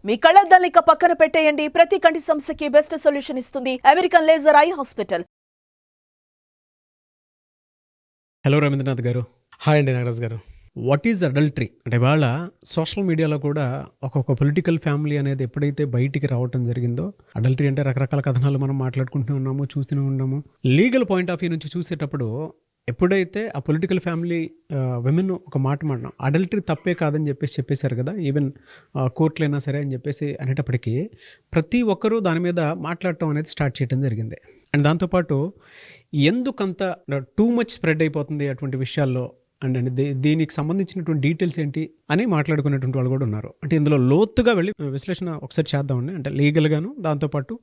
మీ కళ్ళద్దాల్ని ఇక పక్కన పెట్టేయండి. ప్రతి కంటి సమస్యకి బెస్ట్ సొల్యూషన్ ఇస్తుంది American laser eye hospital. Hello Rabindranath garu. Hi అండి నాగరాజ్ గారు. వాట్ ఈజ్ అడల్టరీ అంటే ఇవాళ సోషల్ మీడియాలో కూడా ఒక్కొక్క పొలిటికల్ ఫ్యామిలీ అనేది ఎప్పుడైతే బయటికి రావటం జరిగిందో, అడల్టరీ అంటే రకరకాల కథనాలు మనం మాట్లాడుకుంటూ ఉన్నాము, చూస్తూనే ఉన్నాము. లీగల్ పాయింట్ ఆఫ్ వ్యూ నుంచి చూసేటప్పుడు ఎప్పుడైతే ఆ పొలిటికల్ ఫ్యామిలీ విమెన్ ఒక మాట మాట్లాడడం అడల్టరీ తప్పే కాదని చెప్పేశారు కదా, ఈవెన్ కోర్టులైనా సరే అని చెప్పేసి అనేటప్పటికీ ప్రతి ఒక్కరూ దాని మీద మాట్లాడటం అనేది స్టార్ట్ చేయడం జరిగింది. అండ్ దాంతోపాటు ఎందుకంత టూ మచ్ స్ప్రెడ్ అయిపోతుంది అటువంటి విషయాల్లో అండ్ దీనికి సంబంధించినటువంటి డీటెయిల్స్ ఏంటి అని మాట్లాడుకునేటువంటి వాళ్ళు కూడా ఉన్నారు. అంటే ఇందులో లోతుగా వెళ్ళి విశ్లేషణ ఒకసారి చేద్దామండి. అంటే లీగల్గాను దాంతోపాటు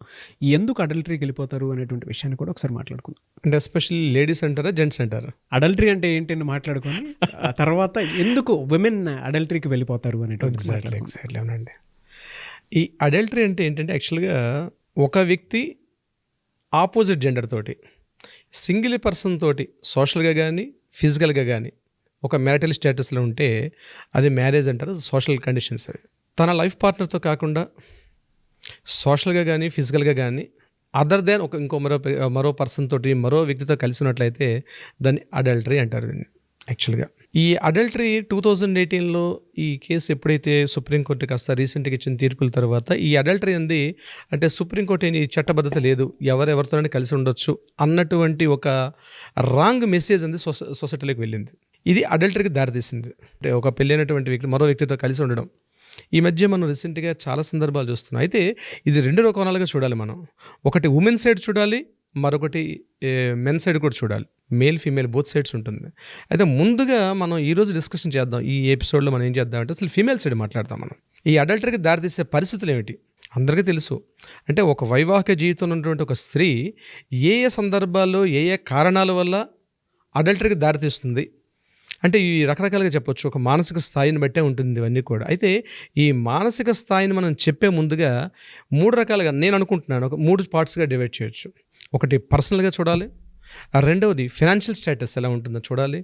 ఎందుకు అడల్టరీకి వెళ్ళిపోతారు అనేటువంటి విషయాన్ని కూడా ఒకసారి మాట్లాడుకుందాం. అంటే ఎస్పెషల్లీ లేడీస్ అంటారా జెంట్స్ అంటారా? అడల్టరీ అంటే ఏంటి అని మాట్లాడుకొని ఆ తర్వాత ఎందుకు విమెన్ అడల్టరీకి వెళ్ళిపోతారు అనేటువంటి ఎగ్జాక్ట్లీ అవునండి. ఈ అడల్టరీ అంటే ఏంటంటే యాక్చువల్గా ఒక వ్యక్తి ఆపోజిట్ జెండర్ తోటి సింగిల్ పర్సన్ తోటి సోషల్గా కానీ ఫిజికల్గా కానీ ఒక మ్యారిటల్ స్టేటస్లో ఉంటే అది మ్యారేజ్ అంటారు. సోషల్ కండిషన్స్ అవి. తన లైఫ్ పార్ట్నర్తో కాకుండా సోషల్గా కానీ ఫిజికల్గా కానీ అదర్ దాన్ ఇంకో మరో పర్సన్ తోటి మరో వ్యక్తితో కలిసి ఉన్నట్లయితే దాన్ని అడల్టరీ అంటారు. దీన్ని యాక్చువల్గా ఈ అడల్టరీ 2018లో ఈ కేసు ఎప్పుడైతే సుప్రీంకోర్టు కాస్త రీసెంట్గా ఇచ్చిన తీర్పుల తర్వాత ఈ అడల్టరీ అంది అంటే సుప్రీంకోర్టు ఈ చట్టబద్ధత లేదు, ఎవరెవరితోనే కలిసి ఉండొచ్చు అన్నటువంటి ఒక రాంగ్ మెసేజ్ అంది సొసైటీలోకి వెళ్ళింది. ఇది అడల్టరీకి దారితీసింది. అంటే ఒక పెళ్ళైనటువంటి వ్యక్తి మరో వ్యక్తితో కలిసి ఉండడం ఈ మధ్య మనం రీసెంట్గా చాలా సందర్భాలు చూస్తున్నాం. అయితే ఇది రెండు కోణాలుగా చూడాలి మనం. ఒకటి ఉమెన్ సైడ్ చూడాలి, మరొకటి మెన్ సైడ్ కూడా చూడాలి. మేల్ ఫీమేల్ బోత్ సైడ్స్ ఉంటుంది. అయితే ముందుగా మనం ఈరోజు డిస్కషన్ చేద్దాం. ఈ ఎపిసోడ్లో మనం ఏం చేద్దామంటే అసలు ఫీమేల్ సైడ్ మాట్లాడతాం. మనం ఈ అడల్టరీకి దారితీసే పరిస్థితులు ఏమిటి అందరికీ తెలుసు. అంటే ఒక వైవాహిక జీవితంలో ఉన్నటువంటి ఒక స్త్రీ ఏ ఏ సందర్భాల్లో ఏ ఏ కారణాల వల్ల అడల్టరీకి దారితీస్తుంది అంటే ఈ రకరకాలుగా చెప్పొచ్చు. ఒక మానసిక స్థాయిని బట్టే ఉంటుంది ఇవన్నీ కూడా. అయితే ఈ మానసిక స్థాయిని మనం చెప్పే ముందుగా మూడు రకాలుగా నేను అనుకుంటున్నాను, ఒక 3 పార్ట్స్గా డివైడ్ చేయొచ్చు. ఒకటి పర్సనల్గా చూడాలి, రెండవది ఫినాన్షియల్ స్టేటస్ ఎలా ఉంటుందో చూడాలి,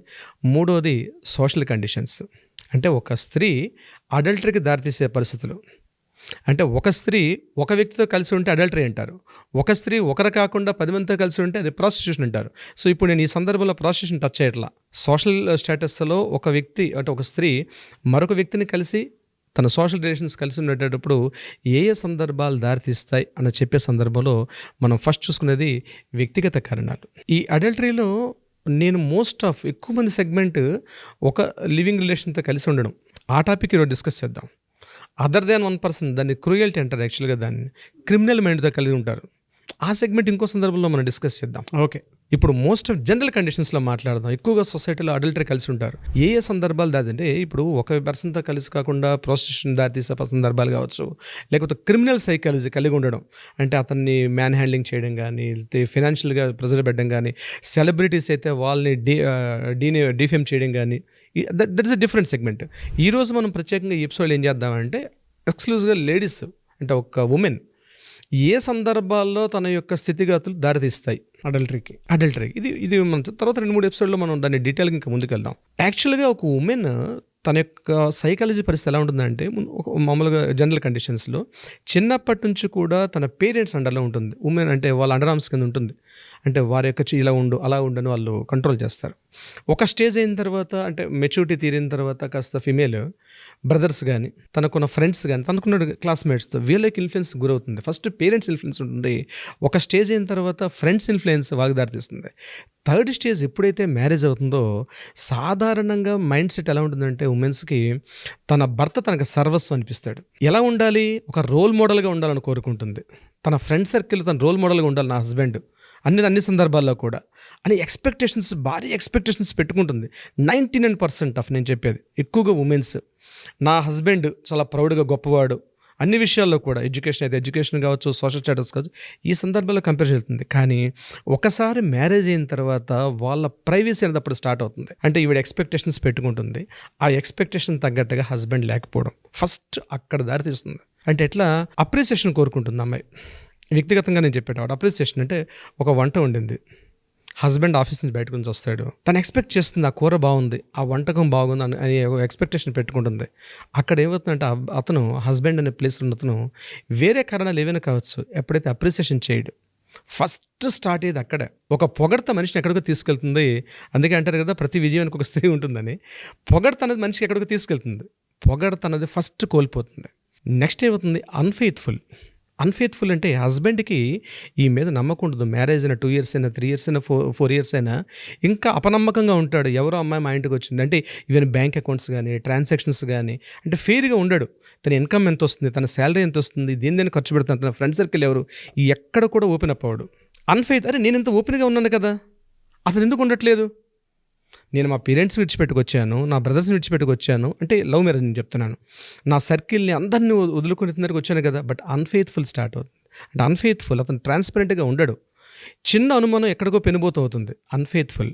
మూడవది సోషల్ కండిషన్స్. అంటే ఒక స్త్రీ అడల్టరీకి దారితీసే పరిస్థితులు. అంటే ఒక స్త్రీ ఒక వ్యక్తితో కలిసి ఉంటే అడల్టరీ అంటారు. ఒక స్త్రీ ఒకరు కాకుండా 10 మందితో కలిసి ఉంటే అది ప్రాస్టిట్యూషన్ అంటారు. సో ఇప్పుడు నేను ఈ సందర్భంలో ప్రాస్టిట్యూషన్ టచ్ చేయట్లా. సోషల్ స్టేటస్లో ఒక వ్యక్తి అంటే ఒక స్త్రీ మరొక వ్యక్తిని కలిసి తన సోషల్ రిలేషన్స్ కలిసి ఉండేటప్పుడు ఏ ఏ సందర్భాలు దారితీస్తాయి అని చెప్పే సందర్భంలో మనం ఫస్ట్ చూసుకునేది వ్యక్తిగత కారణాలు. ఈ అడల్టరీలో నేను ఎక్కువ మంది సెగ్మెంట్ ఒక లివింగ్ రిలేషన్తో కలిసి ఉండడం, ఆ టాపిక్ ఈరోజు డిస్కస్ చేద్దాం. అదర్ దాన్ 1 పర్సన్ దాన్ని క్రూయల్టీ అంటారు. యాక్చువల్గా దాన్ని క్రిమినల్ మైండ్తో కలిగి ఉంటారు. ఆ సెగ్మెంట్ ఇంకో సందర్భంలో మనం డిస్కస్ చేద్దాం. ఓకే, ఇప్పుడు మోస్ట్ ఆఫ్ జనరల్ కండిషన్స్లో మాట్లాడదాం. ఎక్కువగా సొసైటీలో అడల్టరీ కలిసి ఉంటారు. ఏ ఏ సందర్భాలు దాదంటే ఇప్పుడు ఒక పర్సన్తో కలిసి కాకుండా ప్రాస్టిట్యూషన్ దారితీసే సందర్భాలు కావచ్చు, లేకపోతే క్రిమినల్ సైకాలజీ కలిగి ఉండడం. అంటే అతన్ని మ్యాన్ హ్యాండ్లింగ్ చేయడం కానీ, లేకపోతే ఫినాన్షియల్గా ప్రెజర్ పెట్టడం కానీ, సెలబ్రిటీస్ అయితే వాళ్ళని డిఫేమ్ చేయడం కానీ, that is a different segment. ఈరోజు మనం ప్రత్యేకంగా ఈ ఎపిసోడ్ ఏం చేద్దామంటే ఎక్స్క్లూజివ్గా లేడీస్ అంటే ఒక ఉమెన్ ఏ సందర్భాల్లో తన యొక్క స్థితిగతులు దారితీస్తాయి అడల్టరీకి. ఇది మనం తర్వాత 2-3 ఎపిసోడ్లో మనం దాన్ని డీటెయిల్గా ఇంకా ముందుకెళ్దాం. యాక్చువల్గా ఒక ఉమెన్ తన యొక్క సైకాలజీ పరిస్థితి ఎలా ఉంటుందంటే మామూలుగా జనరల్ కండిషన్స్లో చిన్నప్పటి నుంచి కూడా తన పేరెంట్స్ అండర్లో ఉంటుంది. ఉమెన్ అంటే వాళ్ళ అండర్ ఆర్మ్స్ కింద ఉంటుంది. అంటే వారి యొక్క ఇలా ఉండు అలా ఉండని వాళ్ళు కంట్రోల్ చేస్తారు. ఒక స్టేజ్ అయిన తర్వాత అంటే మెచ్యూరిటీ తీరిన తర్వాత కాస్త ఫిమేల్ బ్రదర్స్ కానీ, తనకున్న ఫ్రెండ్స్ కానీ, తనకున్న క్లాస్మేట్స్తో వీళ్ళకి ఇన్ఫ్లుయెన్స్ గురవుతుంది. ఫస్ట్ పేరెంట్స్ ఇన్ఫ్లుయెన్స్ ఉంటుంది. ఒక స్టేజ్ అయిన తర్వాత ఫ్రెండ్స్ ఇన్ఫ్లుయెన్స్ వాళ్ళకి దారితీస్తుంది. థర్డ్ స్టేజ్ ఎప్పుడైతే మ్యారేజ్ అవుతుందో సాధారణంగా మైండ్ సెట్ ఎలా ఉంటుందంటే ఉమెన్స్కి తన భర్త తనకు సర్వస్వం అనిపిస్తాడు. ఎలా ఉండాలి, ఒక రోల్ మోడల్గా ఉండాలని కోరుకుంటుంది. తన ఫ్రెండ్ సర్కిల్ తన రోల్ మోడల్గా ఉండాలి నా హస్బెండ్ అన్ని సందర్భాల్లో కూడా అని భారీ ఎక్స్పెక్టేషన్స్ పెట్టుకుంటుంది. 99% ఆఫ్ నేను చెప్పేది ఎక్కువగా ఉమెన్స్ నా హస్బెండ్ చాలా ప్రౌడ్గా గొప్పవాడు అన్ని విషయాల్లో కూడా, ఎడ్యుకేషన్ అయితే ఎడ్యుకేషన్ కావచ్చు, సోషల్ స్టేటస్ కావచ్చు, ఈ సందర్భంలో కంపేర్ చేస్తుంది. కానీ ఒకసారి మ్యారేజ్ అయిన తర్వాత వాళ్ళ ప్రైవసీ అనేది అప్పుడు స్టార్ట్ అవుతుంది. అంటే ఈవిడ ఎక్స్పెక్టేషన్స్ పెట్టుకుంటుంది. ఆ ఎక్స్పెక్టేషన్ తగ్గట్టుగా హస్బెండ్ లేకపోవడం ఫస్ట్ అక్కడ దారితీస్తుంది. అంటే ఎట్లా అప్రిసియేషన్ కోరుకుంటుంది అమ్మాయి. వ్యక్తిగతంగా నేను చెప్పేటప్పుడు అప్రిసియేషన్ అంటే ఒక వంట వండింది, హస్బెండ్ ఆఫీస్ నుంచి బయటకు నుంచి వస్తాడు, తను ఎక్స్పెక్ట్ చేస్తుంది ఆ కూర బాగుంది, ఆ వంటకం బాగుంది అని ఎక్స్పెక్టేషన్ పెట్టుకుంటుంది. అక్కడ ఏమవుతుందంటే అతను హస్బెండ్ అనే ప్లేస్లో ఉన్న అతను వేరే కారణాలు ఏవైనా కావచ్చు, ఎప్పుడైతే అప్రిసియేషన్ చేయడు, ఫస్ట్ స్టార్ట్ అయ్యేది అక్కడే. ఒక పొగడ్త మనిషిని ఎక్కడికో తీసుకెళ్తుంది. అందుకే అంటారు కదా, ప్రతి విజయానికి ఒక స్త్రీ ఉంటుందని. పొగడ్త అనేది మనిషికి ఎక్కడికో తీసుకెళ్తుంది. పొగడ్త అనేది ఫస్ట్ కోల్పోతుంది. నెక్స్ట్ ఏమవుతుంది, అన్ఫెయిత్ఫుల్ అంటే హస్బెండ్కి ఈ మీద నమ్మకం ఉండదు. మ్యారేజ్ అయినా 2 years అయినా 3 years అయినా 4 years అయినా ఇంకా అపనమ్మకంగా ఉంటాడు. ఎవరో అమ్మాయి మా ఇంటికి వచ్చింది అంటే ఈవెన్ బ్యాంక్ అకౌంట్స్ కానీ ట్రాన్సాక్షన్స్ కానీ అంటే ఫెయిర్గా ఉండడు. తన ఇన్కమ్ ఎంత వస్తుంది, తన శాలరీ ఎంత వస్తుంది, దేని ఖర్చు పెడతాను, తన ఫ్రెండ్ సర్కిల్ ఎవరు, ఎక్కడ కూడా ఓపెన్ అప్ అవ్వడు. అరే నేను ఇంత ఓపెన్గా ఉన్నాను కదా, అతను ఎందుకు ఉండట్లేదు? నేను మా పేరెంట్స్ విడిచిపెట్టుకొచ్చాను, నా బ్రదర్స్ని విడిచిపెట్టుకొచ్చాను, అంటే లవ్ మ్యారేజ్ నేను చెప్తున్నాను, నా సర్కిల్ని అందరినీ వదులుకుని దగ్గరికి వచ్చాను కదా. బట్ అన్ఫెయిత్ఫుల్ స్టార్ట్ అవుతుంది. అంటే అన్ఫెయిత్ఫుల్, అతను ట్రాన్స్పరెంట్గా ఉండడు. చిన్న అనుమానం ఎక్కడికో పెనుబోతూ అవుతుంది. అన్ఫెయిత్ఫుల్.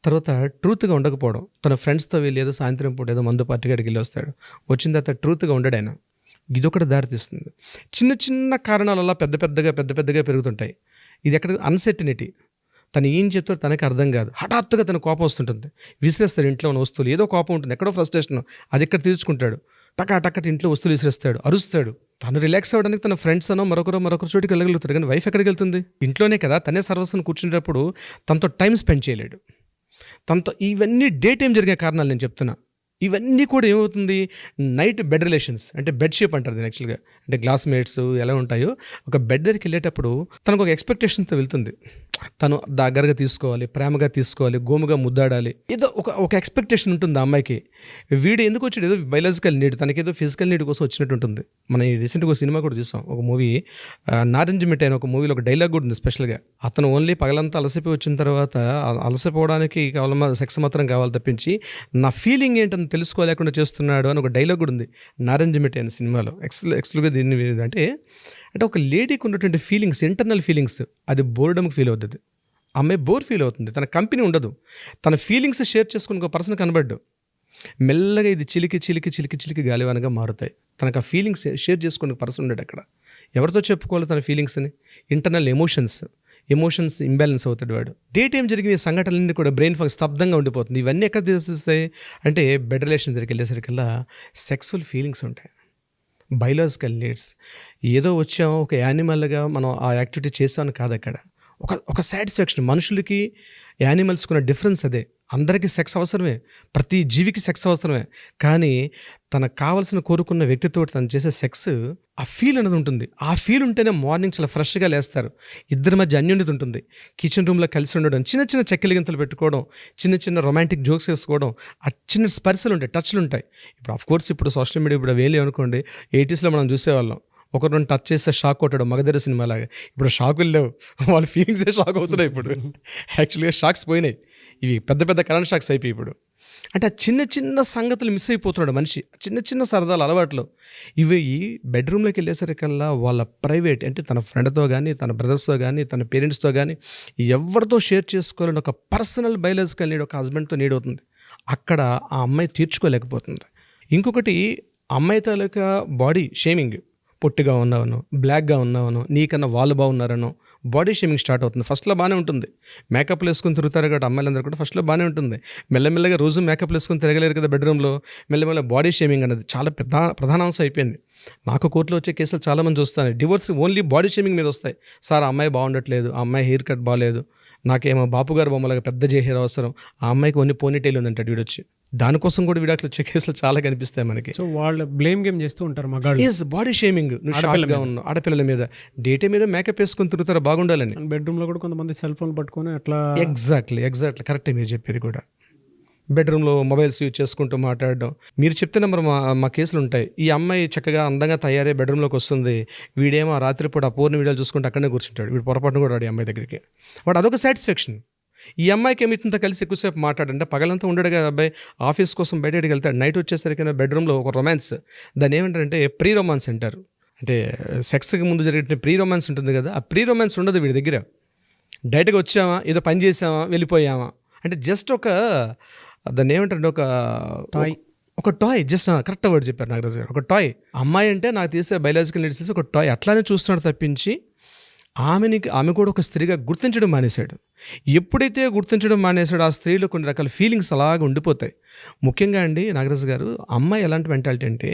తర్వాత ట్రూత్గా ఉండకపోవడం. తన ఫ్రెండ్స్తో వెళ్ళి ఏదో సాయంత్రం పూట ఏదో మందు పార్టీ గడికి వెళ్ళి వస్తాడు, వచ్చిన తర్వాత ట్రూత్గా ఉండడు ఆయన. ఇదొకటి దారితీస్తుంది. చిన్న చిన్న కారణాల వల్ల పెద్ద పెద్దగా పెరుగుతుంటాయి. ఇది ఎక్కడ అన్సర్టనిటీ. తను ఏం చెప్తాడో తనకి అర్థం కాదు. హఠాత్తుగా తన కోపం వస్తుంటుంది, విసిరేస్తాడు ఇంట్లో ఉన్న వస్తువులు. ఏదో కోపం ఉంటుంది, ఎక్కడో ఫ్రస్ట్రేషన్, అది ఎక్కడ తీర్చుకుంటాడు. టక్కటి ఇంట్లో వస్తువులు విసిరేస్తాడు, అరుస్తాడు. తను రిలాక్స్ అవ్వడానికి తన ఫ్రెండ్స్ అనో మరొకరు చోటికి వెళ్ళగలుగుతాడు. కానీ వైఫ్ ఎక్కడికి వెళ్తుంది? ఇంట్లోనే కదా. తనే సర్వస్వం కూర్చునేటప్పుడు తనతో టైం స్పెండ్ చేయలేడు. తనతో ఇవన్నీ డే టైం జరిగే కారణాలు నేను చెప్తున్నా. ఇవన్నీ కూడా ఏమవుతుంది, నైట్ బెడ్ రిలేషన్స్, అంటే బెడ్ షేప్ అంటారు దీన్ని యాక్చువల్గా. అంటే గ్లాస్మేట్స్ ఎలా ఉంటాయో, ఒక బెడ్ దగ్గరికి వెళ్ళేటప్పుడు తనకు ఒక ఎక్స్పెక్టేషన్తో వెళ్తుంది. తను దగ్గరగా తీసుకోవాలి, ప్రేమగా తీసుకోవాలి, గోముగా ముద్దాడాలి, ఏదో ఒక ఎక్స్పెక్టేషన్ ఉంటుంది ఆ అమ్మాయికి. వీడు ఎందుకు వచ్చాడు, ఏదో బయాలజికల్ నీడ్, తనకేదో ఫిజికల్ నీడ్ కోసం వచ్చినట్టు ఉంటుంది. మనం రీసెంట్గా ఒక సినిమా కూడా చూసాం, ఒక మూవీ నారింజ మిఠాయి అయిన ఒక మూవీలో ఒక డైలాగ్ కూడా ఉంది స్పెషల్గా. అతను ఓన్లీ పగలంతా అలసిపోయి వచ్చిన తర్వాత అలసిపోవడానికి సెక్స్ మాత్రం కావాలి తప్పించి నా ఫీలింగ్ ఏంటని తెలుసుకోలేకుండా చేస్తున్నాడు అని ఒక డైలాగ్ కూడా ఉంది నారింజ మిఠాయి అనే సినిమాలో. ఎక్స్క్లూగా దీన్ని అంటే ఒక లేడీకి ఉన్నటువంటి ఫీలింగ్స్, ఇంటర్నల్ ఫీలింగ్స్, అది బోర్డమ్కి ఫీల్ అవుతుంది. అమ్మాయి బోర్ ఫీల్ అవుతుంది, తన కంపెనీ ఉండదు, తన ఫీలింగ్స్ షేర్ చేసుకుని ఒక పర్సన్ కనబడ్డు. మెల్లగా ఇది చిలికి గాలివానగా మారుతాయి. తనకు ఆ ఫీలింగ్స్ షేర్ చేసుకునే పర్సన్ ఉండడు అక్కడ. ఎవరితో చెప్పుకోవాలి తన ఫీలింగ్స్ని? ఇంటర్నల్ ఎమోషన్స్ ఇంబ్యాలెన్స్ అవుతాడు వాడు. డే టైం జరిగిన సంఘటనలన్నీ కూడా బ్రెయిన్ ఫంక్షన్ స్తబ్దంగా ఉండిపోతుంది. ఇవన్నీ ఎక్కడ తీసేస్తాయి అంటే బెడ్ రిలేషన్ దగ్గరికి వెళ్ళేసరికల్లా సెక్సువల్ ఫీలింగ్స్ ఉంటాయి, బయలాజికల్ నీడ్స్. ఏదో వచ్చామో ఒక యానిమల్గా మనం ఆ యాక్టివిటీ చేసామని కాదు అక్కడ. ఒక సాటిస్ఫాక్షన్. మనుషులకి యానిమల్స్కి ఉన్న డిఫరెన్స్ అదే. అందరికీ సెక్స్ అవసరమే, ప్రతి జీవికి సెక్స్ అవసరమే. కానీ తనకు కావాల్సిన కోరుకున్న వ్యక్తితో తను చేసే సెక్స్, ఆ ఫీల్ అనేది ఉంటుంది. ఆ ఫీల్ ఉంటేనే మార్నింగ్ చాలా ఫ్రెష్గా లేస్తారు. ఇద్దరి మధ్య అన్యోన్యత ఉంటుంది. కిచెన్ రూమ్లో కలిసి ఉండడం, చిన్న చెక్కలి గింతలు పెట్టుకోవడం, చిన్న రొమాంటిక్ జోక్స్ వేసుకోవడం, ఆ చిన్న స్పర్శలు ఉంటాయి, టచ్లు ఉంటాయి. ఇప్పుడు ఆఫ్కోర్స్ ఇప్పుడు సోషల్ మీడియా ఇప్పుడు వేలే అనుకోండి, 80sలో మనం చూసేవాళ్ళం, ఒకరు టచ్ చేస్తే షాక్ కొట్టడం, మగధీర సినిమాలాగా. ఇప్పుడు షాకులు లేవు, వాళ్ళ ఫీలింగ్సే షాక్ అవుతున్నాయి ఇప్పుడు. యాక్చువల్గా షాక్స్ పోయినాయి, ఇవి పెద్ద కరెంట్ షాక్స్ అయిపోయి ఇప్పుడు. అంటే ఆ చిన్న సంగతులు మిస్ అయిపోతున్నాడు మనిషి, చిన్న సరదాలు, అలవాట్లు. ఇవి బెడ్రూమ్లోకి వెళ్ళేసరికల్లా వాళ్ళ ప్రైవేట్, అంటే తన ఫ్రెండ్తో కానీ, తన బ్రదర్స్తో కానీ, తన పేరెంట్స్తో కానీ ఎవరితో షేర్ చేసుకోవాలని ఒక పర్సనల్ బయలాజికల్ నీడ్ ఒక హస్బెండ్తో నీడ్ అవుతుంది. అక్కడ ఆ అమ్మాయి తీర్చుకోలేకపోతుంది. ఇంకొకటి, అమ్మాయి తాలూకా బాడీ షేమింగ్. పొట్టిగా ఉన్నావను, బ్లాక్గా ఉన్నావను, నీకన్నా వాళ్ళు బాగున్నారనో బాడీ షేమింగ్ స్టార్ట్ అవుతుంది. ఫస్ట్లో బాగానే ఉంటుంది, మేకప్లు వేసుకొని తిరుగుతారు కాబట్టి అమ్మాయిలందరూ కూడా ఫస్ట్లో బాగానే ఉంటుంది. మెల్లమెల్లగా రోజు మేకప్లు వేసుకొని తిరగలేరు కదా బెడ్రూమ్లో. మెల్లమెల్ల బాడీ షేమింగ్ అనేది చాలా ప్రధానాంశం అయిపోయింది. నాకు కోర్టులో వచ్చే కేసులు చాలామంది చూస్తాను, డివోర్స్ ఓన్లీ బాడీ షేమింగ్ మీద వస్తాయి. సార్ ఆ అమ్మాయి బాగుండట్లేదు, ఆ అమ్మాయి హెయిర్ కట్ బాగాలేదు, నాకేమో బాపు గారు బొమ్మలాగా పెద్ద హెయిర్ అవసరం, ఆ అమ్మాయికి ఓన్లీ పోనీటైల్ ఉందంటాడు వీడొచ్చి. దానికోసం కూడా విడాకులు వచ్చే కేసులు చాలా కనిపిస్తాయి మనకి. సో వాళ్ళు బ్లేమ్ గేమ్ చేస్తూ ఉంటారు మగాళ్ళు. Yes, body shaming. నువ్వు షార్ట్గా ఉన్నావు, ఆడపిల్లల మీద డేటే మీద మేకప్ వేసుకొని తిరుగుతారా బాగుండాలని. బెడ్రూమ్లో కూడా కొంతమంది సెల్ ఫోన్ పట్టుకొని అట్లా. ఎగ్జాక్ట్లీ కరెక్టే మీరు చెప్పేది కూడా. బెడ్రూమ్లో మొబైల్స్ యూజ్ చేసుకుంటూ మాట్లాడడం. మీరు చెప్తే నెంబర్ మా కేసులు ఉంటాయి. ఈ అమ్మాయి చక్కగా అందంగా తయారై బెడ్రూమ్లోకి వస్తుంది, వీడేమో రాత్రిపూట ఆ పూర్ణ వీడియోలు చూసుకుంటూ అక్కడనే కూర్చుంటాడు. వీడు పొరపాటును కూడా రాడు ఈ అమ్మాయి దగ్గరికి. వాడు అదొక సాటిస్ఫాక్షన్. ఈ అమ్మాయికి ఏమితంత కలిసి ఎక్కువసేపు మాట్లాడంటే, పగలంతా ఉండడు కదా అబ్బాయి, ఆఫీస్ కోసం బయటకి వెళ్తాడు, నైట్ వచ్చేసరికి బెడ్రూమ్లో ఒక రొమాన్స్, దాన్ని ఏమంటారంటే ప్రీ రొమాన్స్ అంటారు. అంటే సెక్స్కి ముందు జరిగే ప్రీ రొమాన్స్ ఉంటుంది కదా, ఆ ప్రీ రొమాన్స్ ఉండదు వీడి దగ్గర. డైరెక్ట్గా వచ్చామా, ఏదో పని చేసామా, వెళ్ళిపోయామా, అంటే జస్ట్ దాన్ని ఏమంటారంటే ఒక టాయ్, జస్ట్ కరెక్ట్ వర్డ్ చెప్పారు నాగరాజు గారు, ఒక టాయ్. అమ్మాయి అంటే నాకు తీసే బయలాజికల్ నీడ్స్ తీసి ఒక టాయ్ అట్లానే చూస్తున్నాడు తప్పించి ఆమె కూడా ఒక స్త్రీగా గుర్తించడం మానేశాడు. ఎప్పుడైతే గుర్తించడం మానేశాడో ఆ స్త్రీలో కొన్ని రకాల ఫీలింగ్స్ అలాగ ఉండిపోతాయి. ముఖ్యంగా అండి నాగరాజు గారు, అమ్మాయి ఎలాంటి మెంటాలిటీ అంటే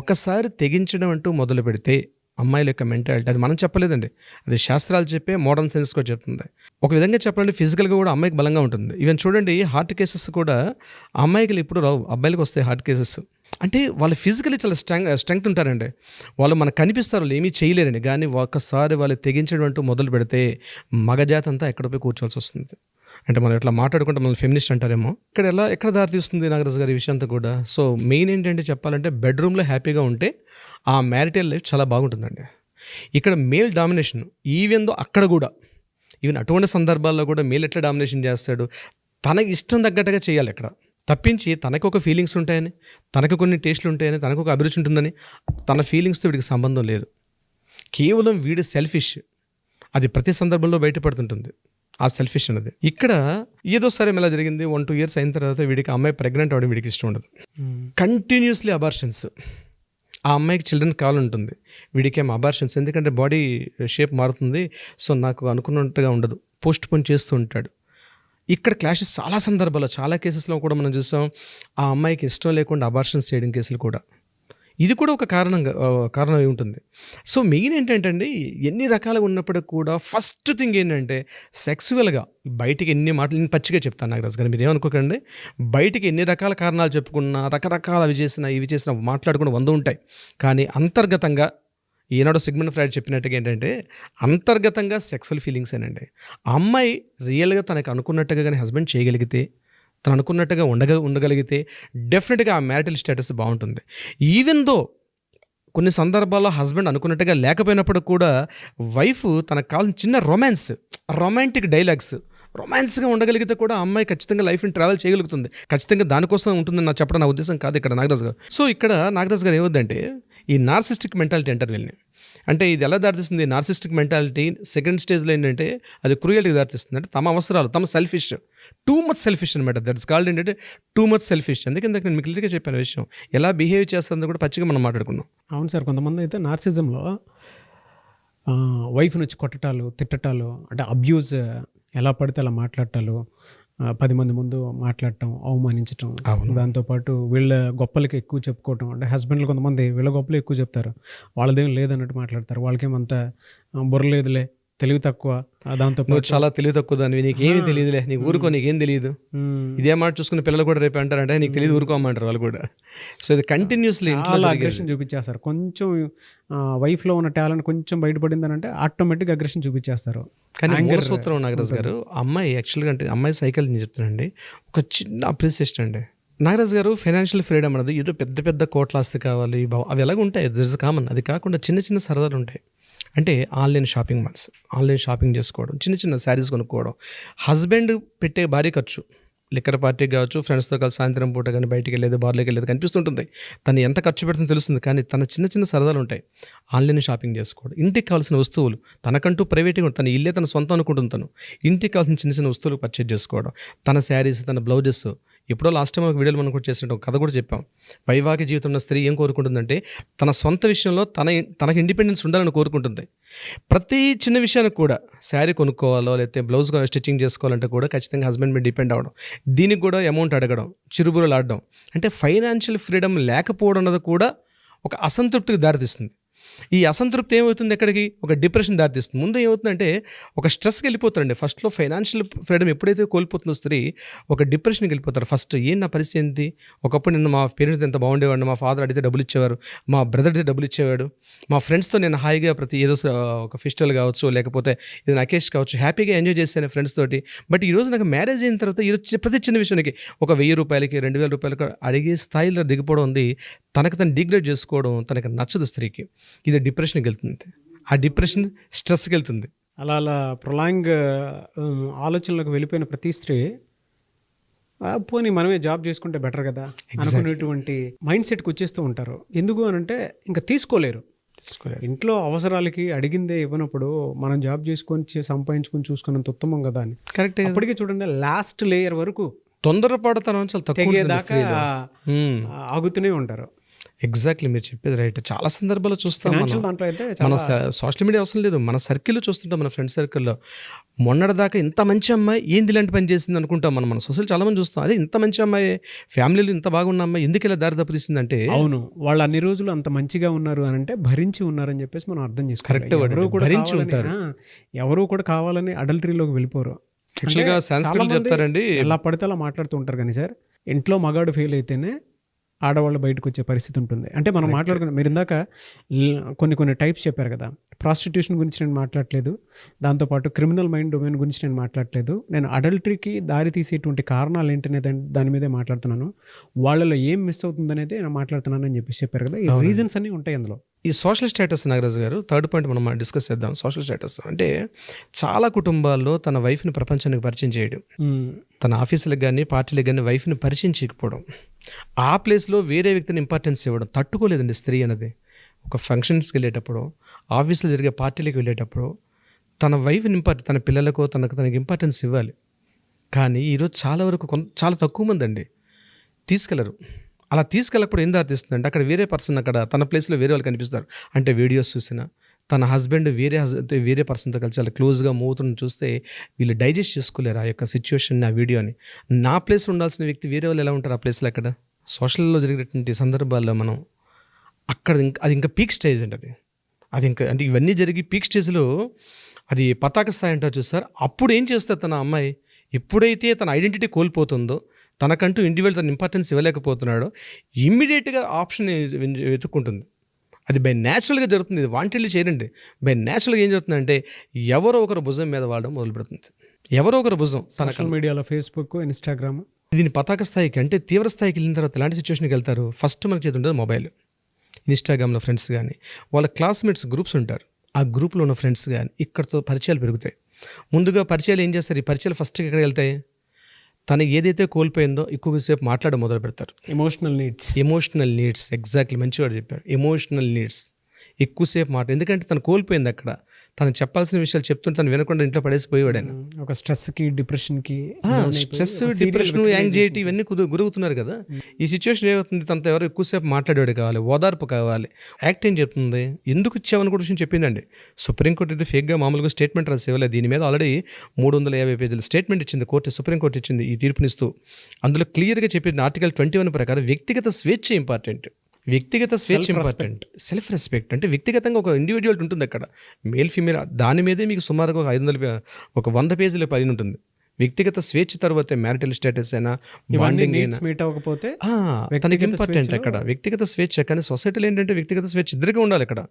ఒకసారి తెగించడం అంటూ మొదలు పెడితే అమ్మాయిల యొక్క మెంటాలిటీ, అది మనం చెప్పలేదండి, అది శాస్త్రాలు చెప్పే మోడర్న్ సైన్స్ కూడా చెప్తుంది. ఒక విధంగా చెప్పాలంటే ఫిజికల్గా కూడా అమ్మాయికి బలంగా ఉంటుంది. ఈవెన్ చూడండి, హార్ట్ కేసెస్ కూడా అమ్మాయికి ఇప్పుడు రావు, అబ్బాయిలకు వస్తాయి హార్ట్ కేసెస్. అంటే వాళ్ళు ఫిజికలీ చాలా స్ట్రెంగ్త్ ఉంటారండి. వాళ్ళు మనకు కనిపిస్తారు, వాళ్ళు ఏమీ చేయలేరండి. కానీ ఒక్కసారి వాళ్ళు తెగించడం అంటూ మొదలు పెడితే మగజాతి అంతా ఎక్కడ పోయి కూర్చోవాల్సి వస్తుంది. అంటే మనం ఎట్లా మాట్లాడుకుంటే మనం ఫెమినిస్ట్ అంటారేమో. ఎక్కడ దారితీస్తుంది నాగరాజు గారి విషయం అంతా కూడా. సో మెయిన్ ఏంటంటే చెప్పాలంటే బెడ్రూమ్లో హ్యాపీగా ఉంటే ఆ మ్యారిటల్ లైఫ్ చాలా బాగుంటుందండి. ఇక్కడ మేల్ డామినేషన్ అక్కడ కూడా ఈవెన్ అటువంటి సందర్భాల్లో కూడా మేల్ ఎట్లా డామినేషన్ చేస్తాడు, తనకి ఇష్టం తగ్గట్టుగా చేయాలి అక్కడ. తప్పించి తనకు ఒక ఫీలింగ్స్ ఉంటాయని, తనకు కొన్ని టేస్ట్లు ఉంటాయని, తనకు ఒక అభిరుచి ఉంటుందని తన ఫీలింగ్స్తో వీడికి సంబంధం లేదు. కేవలం వీడి సెల్ఫిష్, అది ప్రతి సందర్భంలో బయటపడుతుంటుంది ఆ సెల్ఫిష్ అనేది. ఇక్కడ ఏదో సరే ఇలా జరిగింది, 1-2 years అయిన తర్వాత వీడికి అమ్మాయి ప్రెగ్నెంట్ అవ్వడం వీడికి ఇష్టం ఉండదు. Continuously abortions. ఆ అమ్మాయికి చిల్డ్రన్ కావాలంటుంది, వీడికి ఏం అబార్షన్స్, ఎందుకంటే బాడీ షేప్ మారుతుంది, సో నాకు అనుకున్నట్టుగా ఉండదు, పోస్ట్ పోన్ చేస్తూ ఉంటాడు. ఇక్కడ క్లాషెస్ చాలా సందర్భాల్లో, చాలా కేసెస్లో కూడా మనం చూసాం. ఆ అమ్మాయికి ఇష్టం లేకుండా అబార్షన్స్ చేయడం కేసులు కూడా, ఇది కూడా ఒక కారణం అయి ఉంటుంది. సో మెయిన్ ఏంటంటే ఎన్ని రకాలుగా ఉన్నప్పటికీ కూడా ఫస్ట్ థింగ్ ఏంటంటే సెక్సువల్గా బయటికి ఎన్ని మాటలు నేను పచ్చిగా చెప్తాను నాగరాజు గారు, మీరు ఏమనుకోకండి. బయటికి ఎన్ని రకాల కారణాలు చెప్పుకున్నా, రకరకాల అవి చేసినా మాట్లాడుకున్న 100 ఉంటాయి. కానీ అంతర్గతంగా ఈనాడు సిగ్మండ్ ఫ్రాయిడ్ చెప్పినట్టుగా ఏంటంటే అంతర్గతంగా సెక్సువల్ ఫీలింగ్స్ ఏనండి. ఆ అమ్మాయి రియల్గా తనకు అనుకున్నట్టుగా కానీ హస్బెండ్ చేయగలిగితే, తను అనుకున్నట్టుగా ఉండగలిగితే డెఫినెట్గా ఆ మ్యారిటల్ స్టేటస్ బాగుంటుంది. ఈవెన్ దో కొన్ని సందర్భాల్లో హస్బెండ్ అనుకున్నట్టుగా లేకపోయినప్పుడు కూడా వైఫ్ తనకు కావాల్సిన చిన్న రొమాంటిక్ డైలాగ్స్, రొమాన్స్గా ఉండగలిగితే కూడా ఆ అమ్మాయి ఖచ్చితంగా లైఫ్ని ట్రావెల్ చేయగలుగుతుంది. ఖచ్చితంగా దానికోసం ఉంటుందని నాకు చెప్పడం నా ఉద్దేశం కాదు ఇక్కడ నాగరాజు గారు. సో ఇక్కడ నాగరాజు గారు ఏమవుద్దంటే ఈ నార్సిస్టిక్ మెంటాలిటీ అంటారు వీళ్ళని. అంటే ఇది ఎలా దారితీస్తుంది, నార్సిస్టిక్ మెంటాలిటీ సెకండ్ స్టేజ్లో ఏంటంటే అది క్రూయల్టీకి దారితీస్తుంది. అంటే తమ అవసరాలు, తమ సెల్ఫిష్, టూ మచ్ సెల్ఫిష్ అనమాట. దట్స్ కాల్డ్ ఏంటంటే టూ మచ్ సెల్ఫిష్. అందుకే నేను మీకు క్లియర్గా చెప్పాను విషయం, ఎలా బిహేవ్ చేస్తుందో కూడా పచ్చిగా మనం మాట్లాడుకున్నాం. అవును సార్, కొంతమంది అయితే నార్సిజంలో వైఫ్ని వచ్చి కొట్టటాలు, తిట్టటాలు, అంటే అబ్యూజ్, ఎలా పడితే అలా మాట్లాడటాలు, 10 మంది ముందు మాట్లాడటం, అవమానించటం, దాంతోపాటు వీళ్ళ గొప్పలకి ఎక్కువ చెప్పుకోవటం. అంటే హస్బెండ్లు కొంతమంది వీళ్ళ గొప్పలు ఎక్కువ చెప్తారు, వాళ్ళదేం లేదన్నట్టు మాట్లాడతారు, వాళ్ళకేమంత బుర్ర లేదులే, తెలివి తక్కువ, దాంతో నువ్వు చాలా తెలివి తక్కువ దానివి, నీకేమీ తెలియదులే, నీకు ఊరుకో, నీకేం తెలియదు, ఇదే మాట చూసుకుని పిల్లలు కూడా రేపు అంటారంటే నీకు తెలియదు ఊరుకోమంటారు వాళ్ళు కూడా. సో ఇది కంటిన్యూస్లీ చాలా అగ్రెషన్ చూపించేస్తారు. కొంచెం వైఫ్లో ఉన్న టాలెంట్ కొంచెం బయటపడిందని అంటే ఆటోమేటిక్గా అగ్రెషన్ చూపించేస్తారు. కానీ మూల సూత్రం నాగరాజు గారు, అమ్మాయి యాక్చువల్గా అంటే అమ్మాయి సైకిల్ నేను చెప్తానండి, ఒక చిన్న అప్రిసియేషన్ అండి. నాగరాజు గారు ఫైనాన్షియల్ ఫ్రీడమ్ అనేది ఏదో పెద్ద పెద్ద కోట్ల ఆస్తి కావాలి అవి ఎలాగ ఉంటాయి, దట్స్ కామన్. అది కాకుండా చిన్న చిన్న సరదాలు ఉంటాయి. అంటే online shopping malls, online shopping చేసుకోవడం, చిన్న చిన్న శారీస్ కొనుక్కోవడం, హస్బెండ్ పెట్టే భారీ ఖర్చు, లిక్కర్ పార్టీ కావచ్చు, ఫ్రెండ్స్తో కలిసి సాయంత్రం పూట కానీ బయటికి వెళ్ళేది, బార్లోకి వెళ్ళేది కనిపిస్తుంటుంది, తను ఎంత ఖర్చు పెడుతుందో తెలుస్తుంది. కానీ తన చిన్న చిన్న సరదాలు ఉంటాయి. ఆన్లైన్ షాపింగ్ చేసుకోవడం, ఇంటికి కావాల్సిన వస్తువులు, తనకంటూ ప్రైవేట్గా తన ఇల్లే తన సొంతం అనుకుంటుంది, తను ఇంటికి కావాల్సిన చిన్న చిన్న వస్తువులు పర్చేజ్ చేసుకోవడం, తన శారీస్, తన బ్లౌజెస్. ఎప్పుడో లాస్ట్ టైం ఒక వీడియోలో మనం కూడా చేసినట్టు ఒక కథ కూడా చెప్పాం. వైవాహిక జీవితం ఉన్న స్త్రీ ఏం కోరుకుంటుందంటే తన సొంత విషయంలో తనకు ఇండిపెండెన్స్ ఉండాలని కోరుకుంటుంది. ప్రతి చిన్న విషయానికి కూడా శారీ కొనుక్కోవాలో లేకపోతే బ్లౌజ్ స్టిచ్చింగ్ చేసుకోవాలంటే కూడా ఖచ్చితంగా హస్బెండ్ మీద డిపెండ్ అవ్వడం, దీనికి కూడా అమౌంట్ అడగడం, చిరుబురులు ఆడడం. అంటే ఫైనాన్షియల్ ఫ్రీడమ్ లేకపోవడం అన్నది కూడా ఒక అసంతృప్తికి దారితీస్తుంది. ఈ అసంతృప్తి ఏమవుతుంది, ఎక్కడికి, ఒక డిప్రెషన్ దారితీస్తుంది. ముందు ఏమవుతుందంటే ఒక స్ట్రెస్కి వెళ్ళిపోతారండి. ఫస్ట్లో ఫైనాన్షియల్ ఫ్రీడమ్ ఎప్పుడైతే కోల్పోతుందో స్త్రీ ఒక డిప్రెషన్కి వెళ్ళిపోతారు. ఫస్ట్ నా పరిస్థితి ఏంటి, ఒకప్పుడు నేను మా పేరెంట్స్ ఎంత బాగుండేవాడు, మా ఫాదర్ అడిగితే డబ్బులు ఇచ్చేవారు, మా బ్రదర్ అడిగితే డబ్బులు ఇచ్చేవాడు, మా ఫ్రెండ్స్తో నేను హాయిగా ప్రతి ఏదో ఒక ఫెస్టివల్ కావచ్చు లేకపోతే ఏదైనా అకేషన్ కావచ్చు హ్యాపీగా ఎంజాయ్ చేశాను ఫ్రెండ్స్ తోటి. బట్ ఈరోజు నాకు మ్యారేజ్ అయిన తర్వాత ఈరోజు ప్రతి చిన్న విషయానికి ఒక 1000 రూపాయలకి 2000 రూపాయలకి అడిగే స్థాయిలో దిగిపోవడం ఉంది. తనకు తను డిగ్రేడ్ చేసుకోవడం తనకు నచ్చదు స్త్రీకి. ఇది డిప్రెషన్కి వెళ్తుంది, ఆ డిప్రెషన్ స్ట్రెస్కి వెళ్తుంది. అలా ప్రొలాంగ్ ఆలోచనలోకి వెళ్ళిపోయిన ప్రతి స్త్రీ పోనీ మనమే జాబ్ చేసుకుంటే బెటర్ కదా అనుకునేటువంటి మైండ్ సెట్కి వచ్చేస్తూ ఉంటారు. ఎందుకు అని అంటే ఇంకా తీసుకోలేరు. ఇంట్లో అవసరాలకి అడిగిందే ఇవ్వనప్పుడు మనం జాబ్ చేసుకొని సంపాదించుకొని చూసుకున్నంత ఉత్తమం కదా అని. కరెక్ట్. అప్పటికే చూడండి లాస్ట్ లేయర్ వరకు తొందరపడతాను చాలా తక్కువ దాకా ఆగుతూనే ఉంటారు. ఎగ్జాక్ట్లీ మీరు చెప్పేది రైట్. చాలా సందర్భాల్లో చూస్తాం ఫినాన్షియల్ మనం. దాంట్లో అయితే మన చాలా సోషల్ మీడియా అవసరం లేదు, మన సర్కిల్లో చూస్తుంటాం, మన ఫ్రెండ్ సర్కిల్లో మొన్నటిదాకా ఇంత మంచి అమ్మాయి ఏంది ఇలాంటి పని చేసింది అనుకుంటాం మనం. మన సొసైటీ చాలామంది చూస్తాం, అదే ఇంత మంచి అమ్మాయి, ఫ్యామిలీలో ఇంత బాగున్న అమ్మాయి ఎందుకు ఇలా దారి తప్పరిస్తుందంటే, అవును, వాళ్ళు అన్ని రోజులు అంత మంచిగా ఉన్నారు అని అంటే భరించి ఉన్నారని చెప్పేసి మనం అర్థం చేసుకోవాలి. Correct word. భరించి ఉంటారు. ఎవరు కూడా కావాలని అడల్టరీలోకి వెళ్ళిపోరు. యాక్చువల్గా సంస్కృతులు చెప్తారండి, ఎలా పడితే అలా మాట్లాడుతూ ఉంటారు. కానీ సార్, ఇంట్లో మగాడు ఫెయిల్ అయితేనే ఆడవాళ్ళు బయటకు వచ్చే పరిస్థితి ఉంటుంది. అంటే మనం మాట్లాడుకున్న మీరు ఇందాక కొన్ని టైప్స్ చెప్పారు కదా, ప్రాస్టిట్యూషన్ గురించి నేను మాట్లాడలేదు, దాంతోపాటు క్రిమినల్ మైండ్ డొమైన్ గురించి నేను మాట్లాడలేదు, నేను అడల్టరీకి దారి తీసేటువంటి కారణాలు ఏంటనే దాని మీదే మాట్లాడుతున్నాను, వాళ్ళలో ఏం మిస్ అవుతుంది అనేది నేను మాట్లాడుతున్నాను అని చెప్పారు కదా. ఈ రీజన్స్ అన్నీ ఉంటాయి అందులో. ఈ సోషల్ స్టేటస్ నాగరాజు గారు, థర్డ్ పాయింట్ మనం డిస్కస్ చేద్దాం. సోషల్ స్టేటస్ అంటే చాలా కుటుంబాల్లో తన వైఫ్ని ప్రపంచానికి పరిచయం చేయడం, తన ఆఫీసులకు కానీ పార్టీలకు కానీ వైఫ్ని పరిచయం చేయకపోవడం, ఆ ప్లేస్లో వేరే వ్యక్తిని ఇంపార్టెన్స్ ఇవ్వడం. తట్టుకోలేదండి స్త్రీ అనేది. ఒక ఫంక్షన్స్కి వెళ్ళేటప్పుడు, ఆఫీసులో జరిగే పార్టీలకు వెళ్ళేటప్పుడు తన వైఫ్ని తన పిల్లలకు తనకి ఇంపార్టెన్స్ ఇవ్వాలి. కానీ ఈరోజు చాలా వరకు చాలా తక్కువ మంది అండి తీసుకెళ్లరు. అలా తీసుకెళ్ళకపోతే ఏం దారితీస్తుందంటే, అక్కడ వేరే పర్సన్, అక్కడ తన ప్లేస్లో వేరే వాళ్ళు కనిపిస్తారు. అంటే వీడియోస్ చూసినా తన హస్బెండ్ వేరే పర్సన్తో కలిసి చాలా క్లోజ్గా మూవ్ అవుతున్న చూస్తే వీళ్ళు డైజెస్ట్ చేసుకోలేరు ఆ యొక్క సిచ్యువేషన్ని, ఆ వీడియోని. నా ప్లేస్లో ఉండాల్సిన వ్యక్తి వేరే వాళ్ళు ఎలా ఉంటారు ఆ ప్లేస్లో? అక్కడ సోషల్లో జరిగినటువంటి సందర్భాల్లో మనం అక్కడ అది ఇంకా పీక్ స్టేజ్ అండి. అది ఇంకా అంటే ఇవన్నీ జరిగి పీక్ స్టేజ్లో అది పతాక స్థాయి అంటారు చూస్తారు. అప్పుడు ఏం చేస్తారు తన అమ్మాయి? ఎప్పుడైతే తన ఐడెంటిటీ కోల్పోతుందో, తనకంటూ ఇండివిజువల్ తన ఇంపార్టెన్స్ ఇవ్వలేకపోతున్నాడో, ఇమ్మీడియట్గా ఆప్షన్ వెతుక్కుంటుంది. అది బై న్యాచురల్గా జరుగుతుంది. ఇది వాంటెడ్లీ చేయరండి. బై న్యాచురల్గా ఏం జరుగుతుందంటే, ఎవరో ఒకరు భుజం మీద వాడడం మొదలు పెడుతుంది. ఎవరో ఒకరు భుజం, సోషల్ మీడియాలో ఫేస్బుక్, ఇన్స్టాగ్రామ్, దీని పతాక స్థాయికి అంటే తీవ్ర స్థాయికి వెళ్ళిన తర్వాత ఎలాంటి సిచ్యువేషన్కి వెళ్తారు? ఫస్ట్ మనకి చేతి ఉంటుంది మొబైల్. ఇన్స్టాగ్రామ్లో ఫ్రెండ్స్ కానీ, వాళ్ళ క్లాస్మేట్స్ గ్రూప్స్ ఉంటారు, ఆ గ్రూప్లో ఉన్న ఫ్రెండ్స్ కానీ ఇక్కడితో పరిచయాలు పెరుగుతాయి. ముందుగా పరిచయాలు ఏం చేస్తారు? ఈ పరిచయాలు ఫస్ట్కి ఎక్కడ వెళ్తాయి? తనకి ఏదైతే కోల్పోయిందో ఎక్కువసేపు మాట్లాడడం మొదలు పెడతారు. ఎమోషనల్ నీడ్స్, ఎగ్జాక్ట్లీ మంచి వాడు చెప్పారు. ఎమోషనల్ నీడ్స్ ఎక్కువసేపు ఎందుకంటే తను కోల్పోయింది అక్కడ. తను చెప్పాల్సిన విషయాలు చెప్తుంటే తను వినకుండా ఇంట్లో పడేసి పోయేవాడు ఆయన. ఒక స్ట్రెస్కి, డిప్రెషన్కి, డిప్రెషన్, యాంగ్జైటీ ఇవన్నీ గురవుతున్నారు కదా. ఈ సిచ్యువేషన్ ఏమవుతుంది? తనతో ఎవరు ఎక్కువసేపు మాట్లాడేవాడు కావాలి, ఓదార్పు కావాలి. యాక్ట్ ఏం చెప్తుంది? ఎందుకు ఇచ్చావని కూడా విషయం చెప్పిందండి. సుప్రీంకోర్టు అయితే ఫేక్గా మామూలుగా స్టేట్మెంట్ రాసి ఇవ్వలేదు. దీని మీద ఆల్రెడీ 350 పేజీల స్టేట్మెంట్ ఇచ్చింది సుప్రీంకోర్టు ఇచ్చింది ఈ తీర్పునిస్తూ. అందులో క్లియర్గా చెప్పింది ఆర్టికల్ 21 ప్రకారం వ్యక్తిగత స్వేచ్ఛ ఇంపార్టెంట్. వ్యక్తిగత స్వేచ్ఛ ఇంపార్టెంట్. సెల్ఫ్ రెస్పెక్ట్ అంటే వ్యక్తిగతంగా ఒక ఇండివిజువాలిటీ ఉంటుంది అక్కడ, మేల్ ఫీమేల్. దాని మీదే మీకు సుమారుగా ఒక 100 పేజీల పైన ఉంటుంది. వ్యక్తిగత స్వేచ్ఛ తర్వాత మ్యారిటల్ స్టేటస్ అయినా, బాండింగ్ మీట్ అవ్వకపోతే తనకి ఇంపార్టెంట్ అక్కడ వ్యక్తిగత స్వేచ్ఛ. కానీ సొసైటీలో ఏంటంటే వ్యక్తిగత స్వేచ్ఛ ఇద్దరికీ ఉండాలి. అక్కడ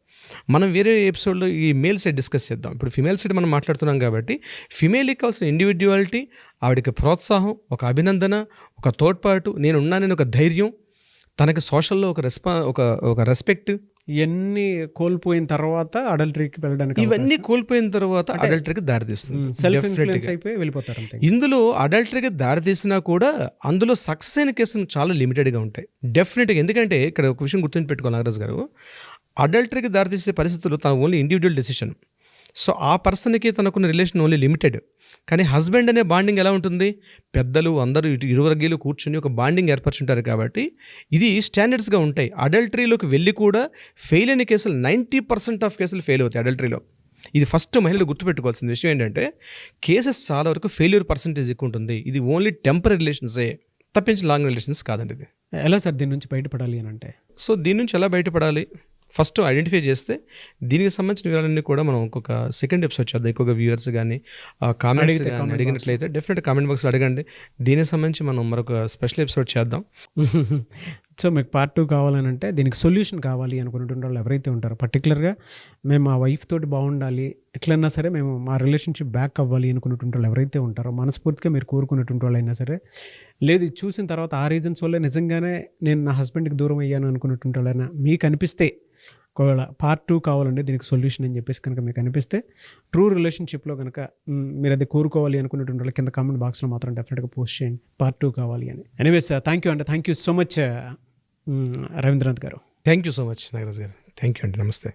మనం వేరే ఎపిసోడ్లో ఈ మేల్ సైడ్ డిస్కస్ చేద్దాం. ఇప్పుడు ఫిమేల్ సైడ్ మనం మాట్లాడుతున్నాం కాబట్టి, ఫిమేల్కి కావాల్సిన ఇండివిజువాలిటీ, ఆవిడకి ప్రోత్సాహం, ఒక అభినందన, ఒక తోడ్పాటు, నేను ఉన్నానని ఒక ధైర్యం, తనకి సోషల్లో ఒక రెస్పెక్ట్, ఇవన్నీ కోల్పోయిన తర్వాత అడల్టరీకి వెళ్ళడానికి, ఇవన్నీ కోల్పోయిన తర్వాత అడల్టరీకి దారితీస్తుంది. సెల్ఫ్ ఇన్ఫ్లుయెన్స్ అయిపోయి వెళ్ళిపోతారు అంతే. ఇందులో అడల్టరీకి దారితీసినా కూడా అందులో సక్సెస్ అయిన కేసులు చాలా లిమిటెడ్గా ఉంటాయి డెఫినెట్గా. ఎందుకంటే ఇక్కడ ఒక విషయం గుర్తుంపెట్టుకోవాలి నాగరాజు గారు, అడల్టరీకి దారితీసే పరిస్థితుల్లో తన ఓన్లీ ఇండివిజువల్ డెసిషన్. సో ఆ పర్సన్కి తనకున్న రిలేషన్ ఓన్లీ లిమిటెడ్. కానీ హస్బెండ్ అనే బాండింగ్ ఎలా ఉంటుంది? పెద్దలు అందరూ ఇరు వర్గీయులు కూర్చొని ఒక బాండింగ్ ఏర్పరచుంటారు కాబట్టి ఇది స్టాండర్డ్స్గా ఉంటాయి. అడల్టరీలోకి వెళ్ళి కూడా ఫెయిల్ అయిన కేసులు 90% ఆఫ్ కేసులు ఫెయిల్ అవుతాయి అడల్టరీలో. ఇది ఫస్ట్ మహిళలు గుర్తుపెట్టుకోవాల్సిన విషయం ఏంటంటే, కేసెస్ చాలా వరకు ఫెయిల్యూర్ పర్సంటేజ్ ఎక్కువ ఉంటుంది. ఇది ఓన్లీ టెంపరీ రిలేషన్సే తప్పించి లాంగ్ రిలేషన్స్ కాదండి. ఇది ఎలా సార్ దీని నుంచి బయటపడాలి అని అంటే? సో దీని నుంచి ఎలా బయటపడాలి? ఫస్ట్ ఐడెంటిఫై చేస్తే దీనికి సంబంధించిన వివరాలన్నీ కూడా మనం ఇంకొక సెకండ్ ఎపిసోడ్ చేద్దాం. ఎక్కువగా వ్యూవర్స్ కానీ కామెంట్స్ కానీ అడిగినట్లయితే డెఫినెట్గా కామెంట్ బాక్స్లో అడగండి. దీనికి సంబంధించి మనం మరొక స్పెషల్ ఎపిసోడ్ చేద్దాం. సో మీకు పార్ట్ 2 కావాలనంటే, దీనికి సొల్యూషన్ కావాలి అనుకున్నటువంటి వాళ్ళు ఎవరైతే ఉంటారో, పర్టికులర్గా మేము మా వైఫ్ తోటి బాగుండాలి, ఎట్లన్నా సరే మేము మా రిలేషన్షిప్ బ్యాక్ అవ్వాలి అనుకున్నటువంటి వాళ్ళు ఎవరైతే ఉంటారో, మనస్ఫూర్తిగా మీరు కోరుకున్నటువంటి వాళ్ళు అయినా సరే, లేదు చూసిన తర్వాత ఆ రీజన్స్ వల్ల నిజంగానే నేను నా హస్బెండ్కి దూరం అయ్యాను అనుకున్నటువంటి వాళ్ళైనా మీకు అనిపిస్తే, ఒకవేళ పార్ట్ 2 కావాలంటే దీనికి సొల్యూషన్ అని చెప్పేసి కనుక మీకు అనిపిస్తే, ట్రూ రిలేషన్షిప్లో కనుక మీరు అది కోరుకోవాలి అనుకున్నటువంటి వాళ్ళు కింద కామెంట్ బాక్స్లో మాత్రం డెఫినెట్గా పోస్ట్ చేయండి పార్ట్ 2 కావాలి అని. ఎనీవేస్ థ్యాంక్ యూ అండి. Thank you so much Ravindranath గారు. Thank you so much Nagaraj గారు. థ్యాంక్ యూ అండి. నమస్తే.